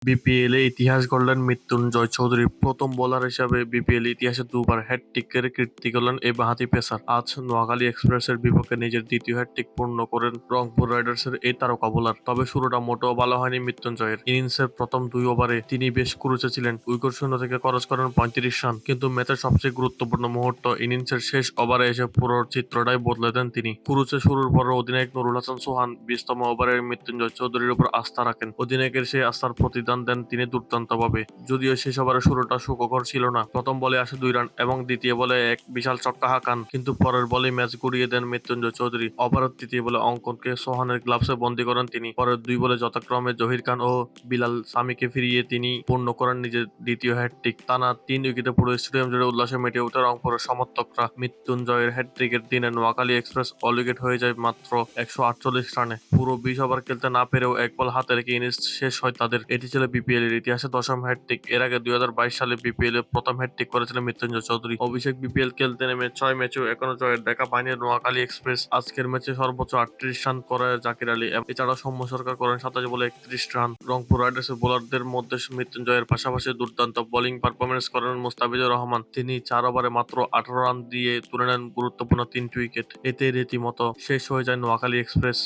বিপিএলে ইতিহাস গড়লেন মৃত্যুঞ্জয় চৌধুরী। প্রথম বোলার হিসেবে বিপিএল ইতিহাসে দুবার হ্যাটট্রিকের কীর্তি গড়লেন এই বাঁহাতি পেসার। আজ নোয়াখালী এক্সপ্রেসের বিপক্ষে নিজের দ্বিতীয় হ্যাটট্রিক পূর্ণ করেন রংপুর রাইডার্সের এই তারকা বোলার। তবে শুরুটা মোটেও ভালো হয়নি মৃত্যুঞ্জয়ের। ইনিংসের প্রথম 2 ওভারে তিনি বেশ ক্রুজে ছিলেন। উইকেট শূন্য থেকে খরচ করেন 35 রান। কিন্তু ম্যাচের সবচেয়ে গুরুত্বপূর্ণ মুহূর্ত ইনিংসের শেষ ওভারে এসে পুরো চিত্রটাই বদলে দেন তিনি। ক্রুজে শুরুর পর অধিনায়ক নুরুল হাসান সোহান 20তম ওভারে মৃত্যুঞ্জয় চৌধুরীর উপর আস্থা রাখেন। অধিনায়কের সেই আস্থার প্রতিদান দেন তিনি দুর্দান্তভাবে। যদিও শেষ ওভারের শুরুটা সুখকর ছিল না। প্রথম বলে আসে 2 রান এবং দ্বিতীয় বলে এক বিশাল ছক্কা হাঁকান, কিন্তু পরের বলেই ম্যাচ ঘুরিয়ে দেন মৃত্যুঞ্জয় চৌধুরী। ওভারের তৃতীয় বলে অঙ্কনকে সোহানের গ্লাভসে বন্দী করেন তিনি। পরের 2 বলে যথাক্রমে জহির খান ও বিলাল সামিকে ফিরিয়ে তিনি পূর্ণ করেন নিজের দ্বিতীয় হ্যাটট্রিক। টানা 3 উইকেটে পুরো স্টেডিয়াম জুড়ে উল্লাসে মেতে ওঠে রংপুরের সমর্থকরা। মৃত্যুঞ্জয়ের হ্যাটট্রিকের দিনে নোয়াখালী এক্সপ্রেস অল উইকেট হয়ে যায় মাত্র 148 রানে। পুরো 20 ওভার খেলতে না পেরেও এক বল হাতে রেখে ইনিংস শেষ হয় তাদের। এটি ছিল বিপিএল এর ইতিহাসে 10ম হ্যাটট্রিক। এর আগে 2022 সালে বিপিএল এর প্রথম হ্যাটট্রিক করেছিলেন মৃত্যুঞ্জয় চৌধুরী। অভিষেক বিপিএল খেলতে নেমে 6 ম্যাচেও এখনো জয়ের দেখা পায়নি নোয়াখালী এক্সপ্রেস। আজকের ম্যাচে সর্বোচ্চ 38 রান করে জাকির আলী। এছাড়াও সৌম্য সরকার করেন 27 বলে 31 রান। রংপুর রাইডার্সের বোলারদের মধ্যে মৃত্যুঞ্জয়ের পাশাপাশি দুর্দান্ত বোলিং পারফরম্যান্স করেন মুস্তাফিজুর রহমান। তিনি 4 ওভারে মাত্র 18 রান দিয়ে তুলে নেন গুরুত্বপূর্ণ 3টি উইকেট। এতে রীতিমতো শেষ হয়ে যায় নোয়াখালী এক্সপ্রেস।